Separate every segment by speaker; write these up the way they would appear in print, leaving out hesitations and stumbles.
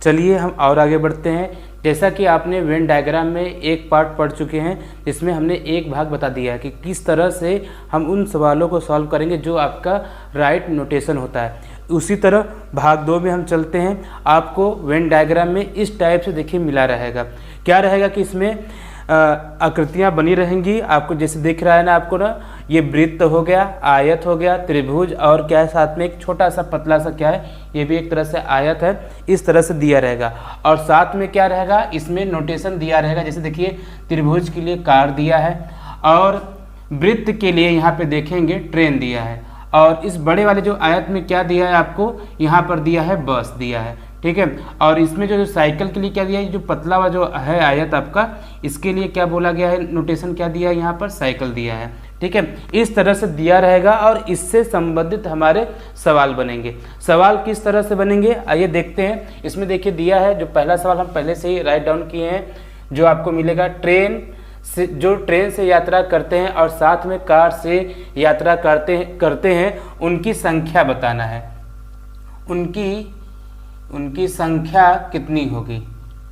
Speaker 1: चलिए हम और आगे बढ़ते हैं। जैसा कि आपने वेन डायग्राम में एक पार्ट पढ़ चुके हैं, जिसमें हमने एक भाग बता दिया है कि किस तरह से हम उन सवालों को सॉल्व करेंगे जो आपका राइट नोटेशन होता है। उसी तरह भाग 2 में हम चलते हैं। आपको वेन डायग्राम में इस टाइप से देखिए मिला रहेगा। क्या रहेगा कि इसमें आकृतियाँ बनी रहेंगी। आपको जैसे दिख रहा है ना, आपको ना ये वृत्त हो गया, आयत हो गया, त्रिभुज, और क्या है साथ में एक छोटा सा पतला सा क्या है, ये भी एक तरह से आयत है। इस तरह से दिया रहेगा और साथ में क्या रहेगा, इसमें नोटेशन दिया रहेगा। जैसे देखिए त्रिभुज के लिए कार दिया है और वृत्त के लिए यहाँ पे देखेंगे ट्रेन दिया है, और इस बड़े वाले जो आयत में क्या दिया है आपको, यहाँ पर दिया है बस दिया है, ठीक है। और इसमें जो साइकिल के लिए क्या दिया है, जो पतला हुआ जो है आयत आपका, इसके लिए क्या बोला गया है, नोटेशन क्या दिया है, यहाँ पर साइकिल दिया है, ठीक है। इस तरह से दिया रहेगा और इससे संबंधित हमारे सवाल बनेंगे। सवाल किस तरह से बनेंगे आइए देखते हैं। इसमें देखिए दिया है, जो पहला सवाल हम पहले से ही राइट डाउन किए हैं, जो आपको मिलेगा जो ट्रेन से यात्रा करते हैं और साथ में कार से यात्रा करते हैं उनकी संख्या बताना है। उनकी संख्या कितनी होगी,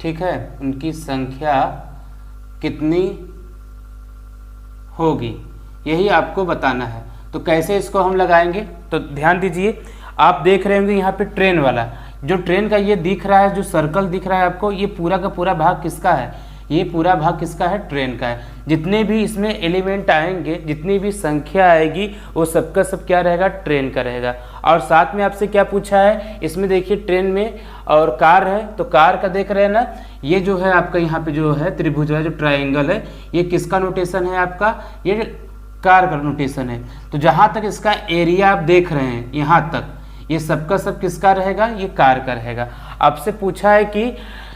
Speaker 1: ठीक है, उनकी संख्या कितनी होगी, यही आपको बताना है। तो कैसे इसको हम लगाएंगे, तो ध्यान दीजिए। आप देख रहे होंगे यहाँ पे ट्रेन वाला, जो ट्रेन का ये दिख रहा है, जो सर्कल दिख रहा है आपको, ये पूरा का पूरा भाग किसका है, ये पूरा भाग किसका है, ट्रेन का है। जितने भी इसमें एलिमेंट आएंगे, जितनी भी संख्या आएगी, वो सबका सब क्या रहेगा, ट्रेन का रहेगा। और साथ में आपसे क्या पूछा है, इसमें देखिए ट्रेन में और कार है, तो कार का देख रहे हैं ना, ये जो है आपका यहाँ पे जो है त्रिभुज है, जो ट्राइंगल है, ये किसका नोटेशन है आपका, ये कार का नोटेशन है। तो जहाँ तक इसका एरिया आप देख रहे हैं यहाँ तक, ये सबका सब किसका रहेगा, ये कार का रहेगा। आपसे पूछा है कि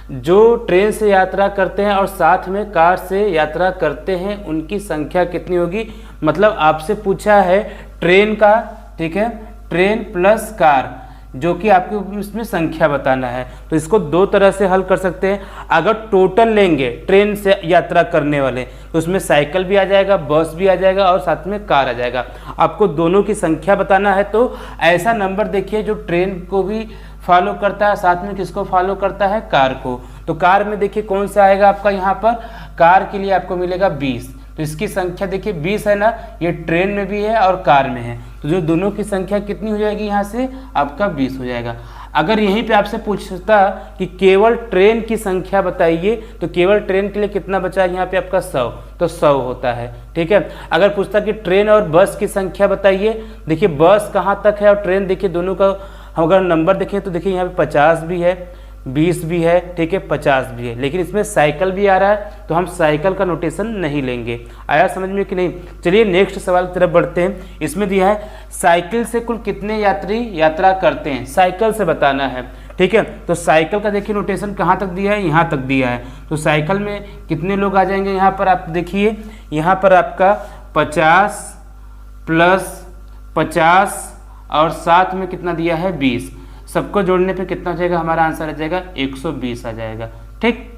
Speaker 1: जो ट्रेन से यात्रा करते हैं और साथ में कार से यात्रा करते हैं उनकी संख्या कितनी होगी। मतलब आपसे पूछा है ट्रेन का, ठीक है, ट्रेन प्लस कार, जो कि आपको इसमें संख्या बताना है। तो इसको दो तरह से हल कर सकते हैं। अगर टोटल लेंगे ट्रेन से यात्रा करने वाले, तो उसमें साइकिल भी आ जाएगा, बस भी आ जाएगा और साथ में कार आ जाएगा। आपको दोनों की संख्या बताना है, तो ऐसा नंबर देखिए जो ट्रेन को भी फॉलो करता है, साथ में किसको फॉलो करता है, कार को। तो कार में देखिए कौन सा आएगा आपका, यहाँ पर कार के लिए आपको मिलेगा 20। तो इसकी संख्या देखिए 20 है ना, ये ट्रेन में भी है और कार में है, तो जो दोनों की संख्या कितनी हो जाएगी, यहाँ से आपका 20 हो जाएगा। अगर यहीं पे आपसे पूछता कि केवल ट्रेन की संख्या बताइए, तो केवल ट्रेन के लिए कितना बचा है, यहाँ पे आपका 100, तो 100 होता है, ठीक है। अगर पूछता कि ट्रेन और बस की संख्या बताइए, देखिए बस कहाँ तक है और ट्रेन देखिए दोनों का हम अगर नंबर देखें तो देखिए यहाँ पे 50 भी है, 20 भी है, ठीक है, 50 भी है, लेकिन इसमें साइकिल भी आ रहा है, तो हम साइकिल का नोटेशन नहीं लेंगे। आया समझ में कि नहीं। चलिए नेक्स्ट सवाल की तरफ बढ़ते हैं। इसमें दिया है साइकिल से कुल कितने यात्री यात्रा करते हैं, साइकिल से बताना है, ठीक है। तो साइकिल का देखिए नोटेशन कहाँ तक दिया है, यहाँ तक दिया है। तो साइकिल में कितने लोग आ जाएंगे, यहाँ पर आप देखिए, यहाँ पर आपका 50 प्लस 50 और साथ में कितना दिया है, 20, सबको जोड़ने पे कितना हो जाएगा, हमारा आंसर आ जाएगा 120 आ जाएगा, ठीक।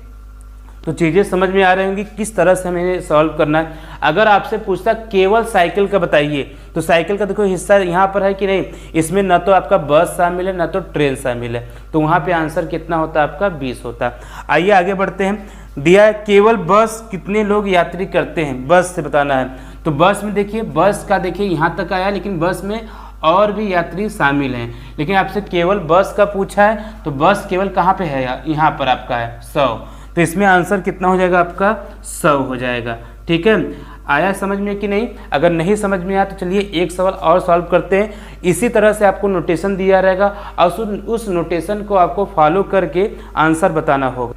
Speaker 1: तो चीज़ें समझ में आ रही होंगी किस तरह से हमें सॉल्व करना है। अगर आपसे पूछता केवल साइकिल का बताइए, तो साइकिल का देखो हिस्सा यहाँ पर है कि नहीं, इसमें न तो आपका बस शामिल है न तो ट्रेन शामिल है, तो वहाँ पे आंसर कितना होता है आपका 20 होता है। आइए आगे बढ़ते हैं। दिया है केवल बस कितने लोग यात्री करते हैं, बस से बताना है। तो बस में देखिए, बस का देखिए यहाँ तक आया, लेकिन बस में और भी यात्री शामिल हैं, लेकिन आपसे केवल बस का पूछा है, तो बस केवल कहाँ पे है, यहाँ पर आपका है 100, तो इसमें आंसर कितना हो जाएगा आपका 100 हो जाएगा, ठीक है। आया समझ में कि नहीं। अगर नहीं समझ में आया तो चलिए एक सवाल और सॉल्व करते हैं। इसी तरह से आपको नोटेशन दिया रहेगा और उस नोटेशन को आपको फॉलो करके आंसर बताना होगा।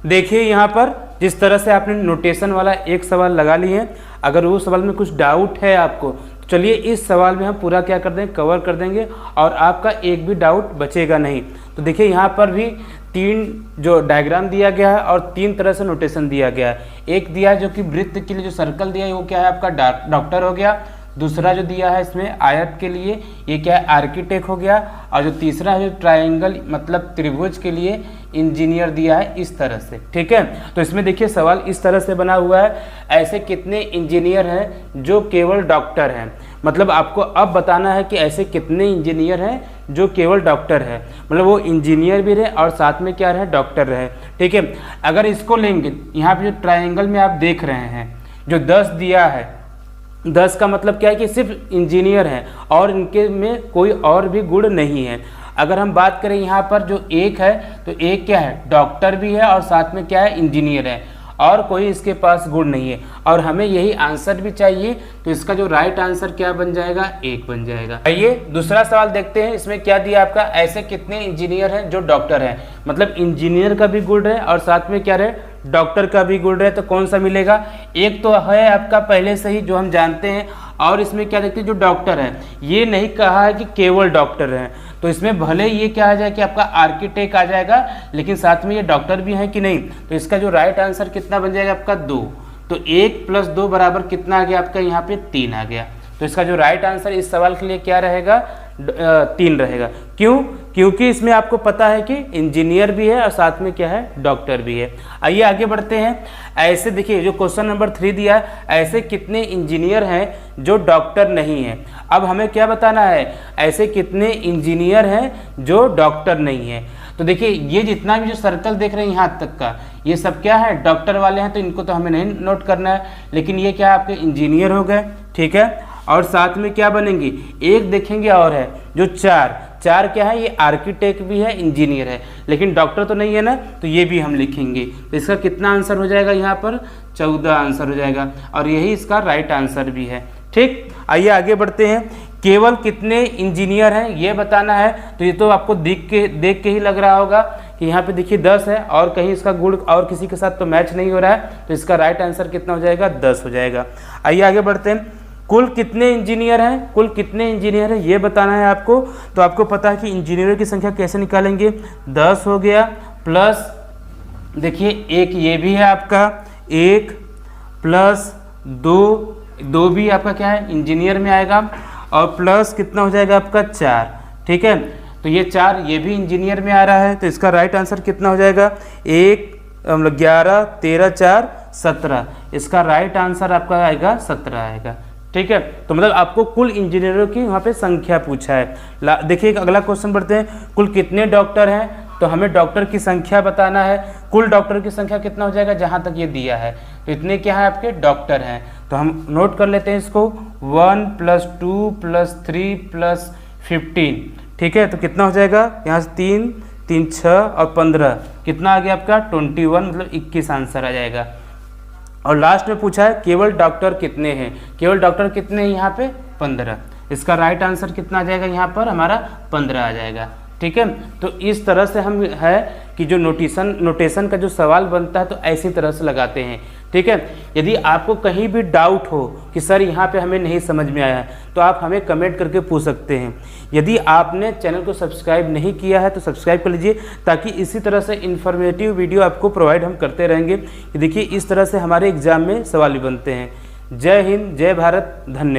Speaker 1: देखिए यहाँ पर जिस तरह से आपने नोटेशन वाला एक सवाल लगा लिए हैं, अगर वो सवाल में कुछ डाउट है आपको, चलिए इस सवाल में हम पूरा क्या कर देंगे, कवर कर देंगे और आपका एक भी डाउट बचेगा नहीं। तो देखिए यहाँ पर भी 3 जो डायग्राम दिया गया है और 3 तरह से नोटेशन दिया गया है। एक दिया है जो कि वृत्त के लिए जो सर्कल दिया है वो क्या है आपका डॉक्टर हो गया, दूसरा जो दिया है इसमें आयत के लिए ये क्या है आर्किटेक्ट हो गया, और जो तीसरा है जो ट्रायंगल मतलब त्रिभुज के लिए इंजीनियर दिया है, इस तरह से, ठीक है। तो इसमें देखिए सवाल इस तरह से बना हुआ है, ऐसे कितने इंजीनियर हैं जो केवल डॉक्टर हैं। मतलब आपको अब बताना है कि ऐसे कितने इंजीनियर हैं जो केवल डॉक्टर है, मतलब वो इंजीनियर भी रहे और साथ में क्या रहे, डॉक्टर रहे। ठीक है, अगर इसको लेंगे, यहाँ पे जो ट्रायंगल में आप देख रहे हैं जो 10 दिया है, 10 का मतलब क्या है कि सिर्फ इंजीनियर है और इनके में कोई और भी गुण नहीं है। अगर हम बात करें यहाँ पर जो 1 है, तो 1 क्या है, डॉक्टर भी है और साथ में क्या है, इंजीनियर है, और कोई इसके पास गुण नहीं है, और हमें यही आंसर भी चाहिए। तो इसका जो राइट आंसर क्या बन जाएगा, 1 बन जाएगा। आइए दूसरा सवाल देखते हैं। इसमें क्या दिया आपका, ऐसे कितने इंजीनियर हैं जो डॉक्टर हैं, मतलब इंजीनियर का भी गुण है और साथ में क्या रहे, डॉक्टर का भी गुण है। तो कौन सा मिलेगा, एक तो है आपका पहले से ही जो हम जानते हैं, और इसमें क्या देखते हैं, जो डॉक्टर है, ये नहीं कहा है कि केवल डॉक्टर है, तो इसमें भले ये क्या आ जाए कि आपका आर्किटेक्ट आ जाएगा, लेकिन साथ में ये डॉक्टर भी है कि नहीं। तो इसका जो राइट आंसर कितना बन जाएगा आपका, 2। तो 1 + 2 बराबर कितना आ गया आपका, यहाँ पे 3 आ गया। तो इसका जो राइट आंसर इस सवाल के लिए क्या रहेगा, 3 रहेगा। क्यों, क्योंकि इसमें आपको पता है कि इंजीनियर भी है और साथ में क्या है, डॉक्टर भी है। आइए आगे बढ़ते हैं। ऐसे देखिए जो क्वेश्चन नंबर 3 दिया है, ऐसे कितने इंजीनियर हैं जो डॉक्टर नहीं है। अब हमें क्या बताना है, ऐसे कितने इंजीनियर हैं जो डॉक्टर नहीं है। तो देखिए ये जितना भी जो सर्कल देख रहे हैं यहाँ तक का, ये सब क्या है, डॉक्टर वाले हैं, तो इनको तो हमें नहीं नोट करना है, लेकिन ये क्या आपके इंजीनियर हो गए। ठीक है, और साथ में क्या बनेंगे, एक देखेंगे और है जो 4 क्या है, ये आर्किटेक्ट भी है, इंजीनियर है, लेकिन डॉक्टर तो नहीं है ना, तो ये भी हम लिखेंगे। तो इसका कितना आंसर हो जाएगा, यहाँ पर 14 आंसर हो जाएगा, और यही इसका राइट आंसर भी है। ठीक, आइए आगे बढ़ते हैं। केवल कितने इंजीनियर हैं ये बताना है। तो ये तो आपको देख के ही लग रहा होगा कि यहाँ पे देखिए 10 है, और कहीं इसका गुण और किसी के साथ तो मैच नहीं हो रहा है, तो इसका राइट आंसर कितना हो जाएगा, 10 हो जाएगा। आइए आगे बढ़ते हैं। कुल कितने इंजीनियर हैं, कुल कितने इंजीनियर हैं ये बताना है आपको। तो आपको पता है कि इंजीनियरों की संख्या कैसे निकालेंगे, 10 हो गया, प्लस देखिए एक ये भी है आपका 1 + 2 भी आपका क्या है, इंजीनियर में आएगा, और प्लस कितना हो जाएगा आपका 4। ठीक है, तो ये 4 ये भी इंजीनियर में आ रहा है, तो इसका राइट आंसर कितना हो जाएगा, 11 13 4 17। इसका राइट आंसर आपका आएगा 17 आएगा। ठीक है, तो मतलब आपको कुल इंजीनियरों की वहाँ पे संख्या पूछा है। देखिए अगला क्वेश्चन बढ़ते हैं। कुल कितने डॉक्टर हैं, तो हमें डॉक्टर की संख्या बताना है। कुल डॉक्टर की संख्या कितना हो जाएगा, जहाँ तक ये दिया है, तो इतने क्या है आपके डॉक्टर हैं। तो हम नोट कर लेते हैं इसको, 1 + 2 + 3 + 15। ठीक है, तो कितना हो जाएगा, यहाँ से 3 3 6 और 15, कितना आ गया आपका 21, मतलब 21 आंसर आ जाएगा। और लास्ट में पूछा है केवल डॉक्टर कितने हैं, केवल डॉक्टर कितने हैं यहाँ पे, 15। इसका राइट आंसर कितना आ जाएगा, यहाँ पर हमारा 15 आ जाएगा। ठीक है, तो इस तरह से हम है कि जो नोटेशन का जो सवाल बनता है तो ऐसी तरह से लगाते हैं। ठीक है, यदि आपको कहीं भी डाउट हो कि सर यहाँ पे हमें नहीं समझ में आया है, तो आप हमें कमेंट करके पूछ सकते हैं। यदि आपने चैनल को सब्सक्राइब नहीं किया है तो सब्सक्राइब कर लीजिए, ताकि इसी तरह से इन्फॉर्मेटिव वीडियो आपको प्रोवाइड हम करते रहेंगे। देखिए इस तरह से हमारे एग्जाम में सवाल भी बनते हैं। जय हिंद, जय भारत, धन्यवाद।